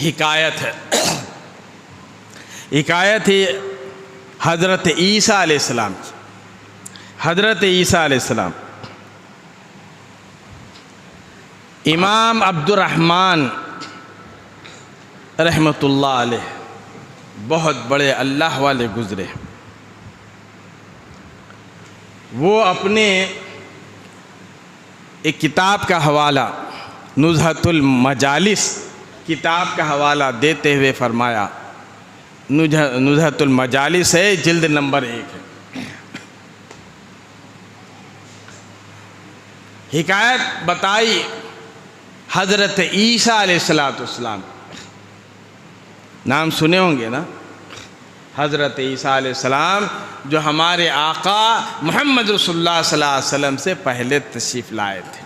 حکایت ہے، حکایت ہے حضرت عیسیٰ علیہ السلام کی۔ حضرت عیسیٰ علیہ السلام، امام عبد الرحمن رحمۃ اللہ علیہ بہت بڑے اللہ والے گزرے۔ وہ اپنے ایک کتاب کا حوالہ، نزہۃ المجالس کتاب کا حوالہ دیتے ہوئے فرمایا، نزہۃ المجالس ہے، جلد نمبر 1 ہے۔ حکایت بتائی حضرت عیسیٰ علیہ السلام، نام سنے ہوں گے نا، حضرت عیسیٰ علیہ السلام جو ہمارے آقا محمد رسول اللہ صلی اللہ علیہ وسلم سے پہلے تشریف لائے تھے۔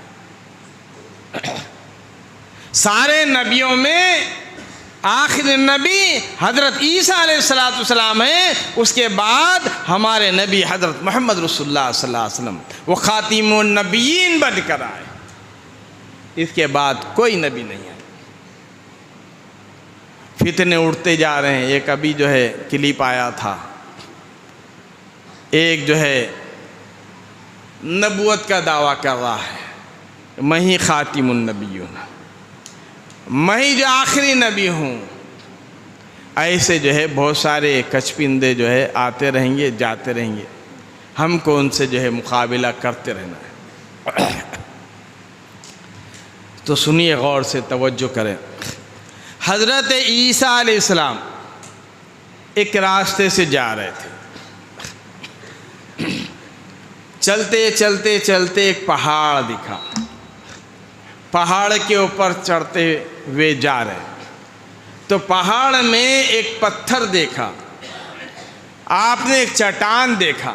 سارے نبیوں میں آخر نبی حضرت عیسیٰ علیہ السلام ہیں، اس کے بعد ہمارے نبی حضرت محمد رسول اللہ صلی اللہ علیہ وسلم وہ خاتم النبیین بن کر آئے، اس کے بعد کوئی نبی نہیں ہے۔ فتنے اڑتے جا رہے ہیں۔ ایک ابھی جو ہے کلپ آیا تھا، ایک جو ہے نبوت کا دعویٰ کر رہا ہے، میں ہی خاتم النبیون، میں ہی جو آخری نبی ہوں۔ ایسے جو ہے بہت سارے کچپندے جو ہے آتے رہیں گے جاتے رہیں گے، ہم کو ان سے جو ہے مقابلہ کرتے رہنا ہے۔ تو سنیے، غور سے توجہ کریں۔ حضرت عیسیٰ علیہ السلام ایک راستے سے جا رہے تھے، چلتے چلتے چلتے ایک پہاڑ دکھا، پہاڑ کے اوپر چڑھتے ہوئے جا رہے، تو پہاڑ میں ایک پتھر دیکھا، آپ نے ایک چٹان دیکھا،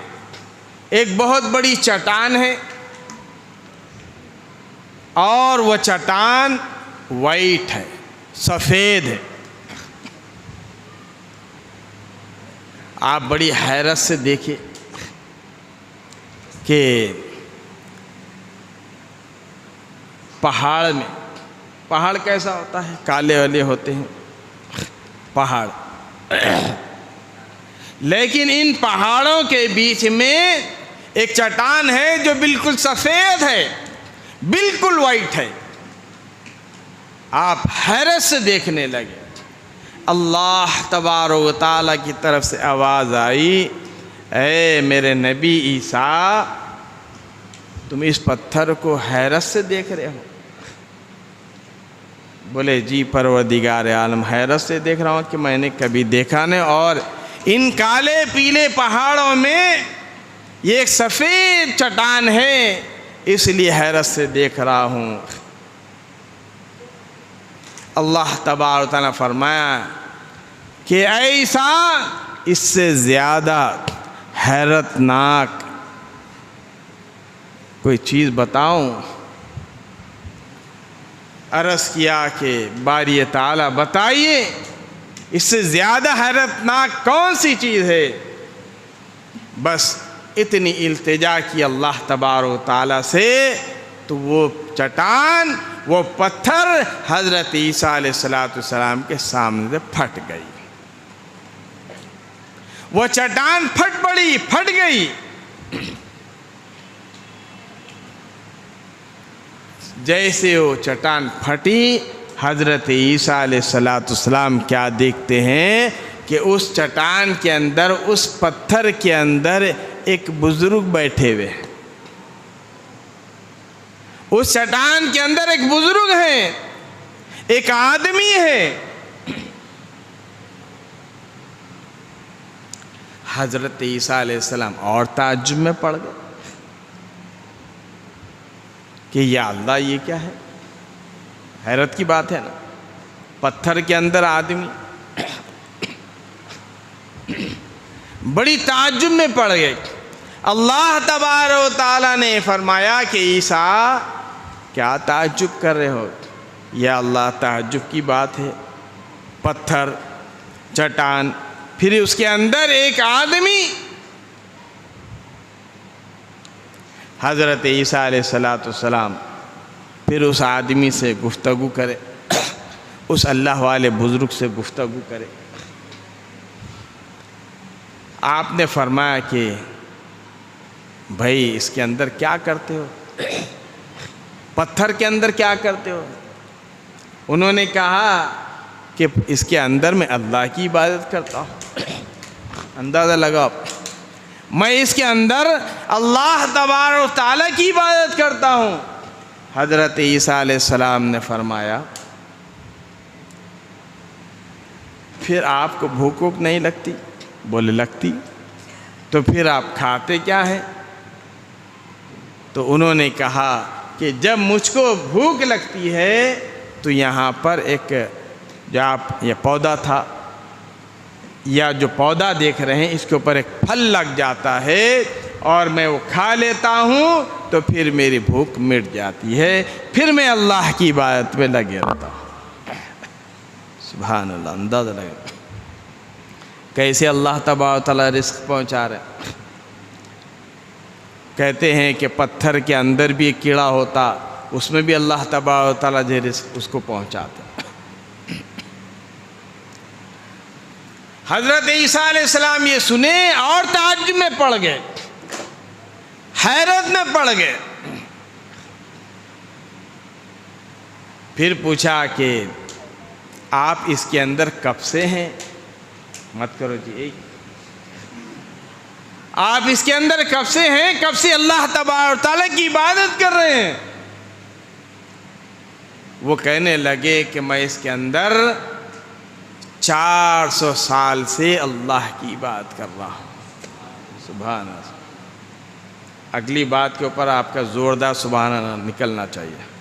ایک بہت بڑی چٹان ہے، اور وہ چٹان وائٹ ہے، سفید ہے۔ آپ بڑی حیرت سے دیکھیں کہ پہاڑ میں، پہاڑ کیسا ہوتا ہے؟ کالے والے ہوتے ہیں پہاڑ، لیکن ان پہاڑوں کے بیچ میں ایک چٹان ہے جو بالکل سفید ہے، بالکل وائٹ ہے۔ آپ حیرت سے دیکھنے لگے۔ اللہ تبارک و تعالیٰ کی طرف سے آواز آئی، اے میرے نبی عیسیٰ، تم اس پتھر کو حیرت سے دیکھ رہے ہو؟ بولے جی پروردگار عالم، حیرت سے دیکھ رہا ہوں کہ میں نے کبھی دیکھا نہیں، اور ان کالے پیلے پہاڑوں میں یہ ایک سفید چٹان ہے، اس لیے حیرت سے دیکھ رہا ہوں۔ اللہ تبارک و تعالیٰ نے فرمایا کہ ایسا اس سے زیادہ حیرت ناک کوئی چیز بتاؤں؟ عرض کیا کہ باری تعالیٰ بتائیے، اس سے زیادہ حیرت ناک کون سی چیز ہے؟ بس اتنی التجا کی اللہ تبارک و تعالیٰ سے، تو وہ چٹان، وہ پتھر حضرت عیسیٰ علیہ السلام کے سامنے سے پھٹ گئی۔ وہ چٹان پھٹ گئی۔ جیسے وہ چٹان پھٹی، حضرت عیسیٰ علیہ السلام کیا دیکھتے ہیں کہ اس چٹان کے اندر، اس پتھر کے اندر ایک بزرگ بیٹھے ہوئے ہیں۔ اس چٹان کے اندر ایک بزرگ ہے، ایک آدمی ہے۔ حضرت عیسیٰ علیہ السلام اور تعجب میں پڑ گئے کہ یا اللہ، یہ کیا ہے؟ حیرت کی بات ہے نا، پتھر کے اندر آدمی۔ بڑی تعجب میں پڑ گئے۔ اللہ تبارک و تعالیٰ نے فرمایا کہ عیسیٰ، کیا تعجب کر رہے ہو؟ یا اللہ، تعجب کی بات ہے، پتھر، چٹان، پھر اس کے اندر ایک آدمی۔ حضرت عیسیٰ علیہ السلام پھر اس آدمی سے گفتگو کرے، اس اللہ والے بزرگ سے گفتگو کرے۔ آپ نے فرمایا کہ بھائی اس کے اندر کیا کرتے ہو؟ پتھر کے اندر کیا کرتے ہو؟ انہوں نے کہا کہ اس کے اندر میں اللہ کی عبادت کرتا ہوں۔ اندازہ لگاؤ، میں اس کے اندر اللہ تبارک و تعالیٰ کی عبادت کرتا ہوں۔ حضرت عیسیٰ علیہ السلام نے فرمایا پھر آپ کو بھوک ووک نہیں لگتی؟ بولے لگتی۔ تو پھر آپ کھاتے کیا ہیں؟ تو انہوں نے کہا کہ جب مجھ کو بھوک لگتی ہے تو یہاں پر ایک جو آپ یہ پودا تھا یا جو پودا دیکھ رہے ہیں اس کے اوپر ایک پھل لگ جاتا ہے اور میں وہ کھا لیتا ہوں تو پھر میری بھوک مٹ جاتی ہے، پھر میں اللہ کی عبادت میں لگے رہتا ہوں۔ سبحان اللہ، اندازہ لگے کیسے اللہ تبارک و تعالیٰ رزق پہنچا رہے۔ کہتے ہیں کہ پتھر کے اندر بھی ایک کیڑا ہوتا، اس میں بھی اللہ تبارک و تعالیٰ جو رزق اس کو پہنچاتا۔ حضرت عیسیٰ علیہ السلام یہ سنے اور تعجب میں پڑ گئے، حیرت میں پڑ گئے۔ پھر پوچھا کہ آپ اس کے اندر کب سے ہیں؟ مت کرو جی، آپ اس کے اندر کب سے ہیں؟ کب سے اللہ تبارک و تعالیٰ کی عبادت کر رہے ہیں؟ وہ کہنے لگے کہ میں اس کے اندر 400 سال سے اللہ کی عبادت کر رہا ہوں۔ سبحان اللہ۔ اگلی بات کے اوپر آپ کا زوردار سبحان اللہ نکلنا چاہیے۔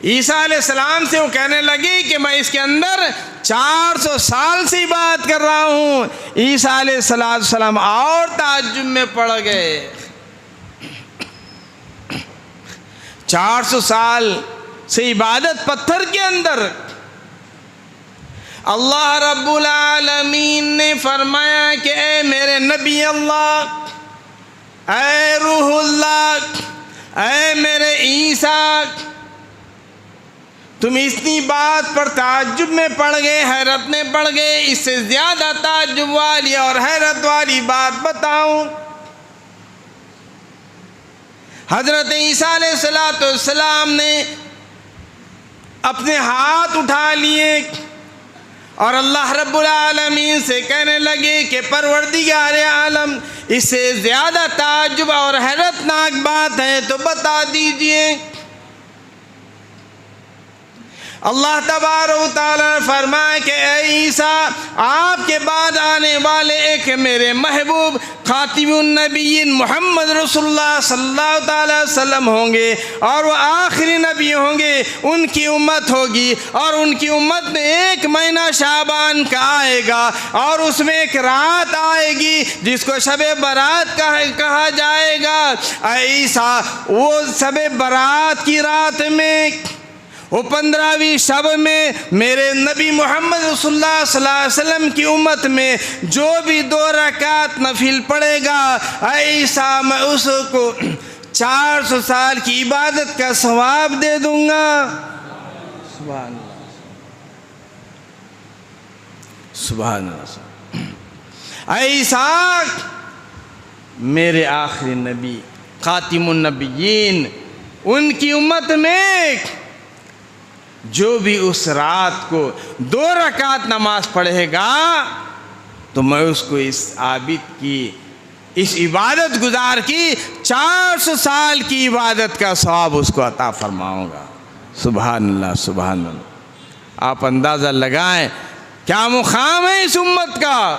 عیسیٰ علیہ السلام سے وہ کہنے لگی کہ میں اس کے اندر 400 سال سے عبادت کر رہا ہوں۔ عیسیٰ علیہ السلام اور تعجب میں پڑ گئے۔ 400 سال سے عبادت پتھر کے اندر۔ اللہ رب العالمین نے فرمایا کہ اے میرے نبی اللہ، اے روح اللہ، اے میرے عیسیٰ، تم اتنی بات پر تعجب میں پڑ گئے، حیرت میں پڑ گئے، اس سے زیادہ تعجب والی اور حیرت والی بات بتاؤں۔ حضرت عیسیٰ علیہ السلام نے اپنے ہاتھ اٹھا لیے اور اللہ رب العالمین سے کہنے لگے کہ پروردگار عالم، اس سے زیادہ تعجب اور حیرت ناک بات ہے تو بتا دیجئے۔ اللہ تبارک و تعالیٰ نے فرمایا کہ اے عیسیٰ، آپ کے بعد آنے والے ایک میرے محبوب خاتم النبیین محمد رسول اللہ صلی اللہ تعالیٰ علیہ وسلم ہوں گے اور وہ آخری نبی ہوں گے۔ ان کی امت ہوگی اور ان کی امت میں ایک مہینہ شعبان کا آئے گا اور اس میں ایک رات آئے گی جس کو شب برات کہا جائے گا۔ اے عیسیٰ، وہ شب برات کی رات میں، وہ 15ویں شب میں میرے نبی محمد رسول اللہ صلی اللہ علیہ وسلم کی امت میں جو بھی 2 رکعت نفل پڑھے گا، اے عیسیٰ، میں اس کو 400 سال کی عبادت کا ثواب دے دوں گا۔ سبحان اللہ، سبحان اللہ۔ اے عیسیٰ، میرے آخری نبی خاتم النبیین، ان کی امت میں جو بھی اس رات کو 2 رکعت نماز پڑھے گا تو میں اس کو اس عابد کی، اس عبادت گزار کی 400 سال کی عبادت کا ثواب اس کو عطا فرماؤں گا۔ سبحان اللہ، سبحان اللہ۔ آپ اندازہ لگائیں کیا مقام ہے اس امت کا۔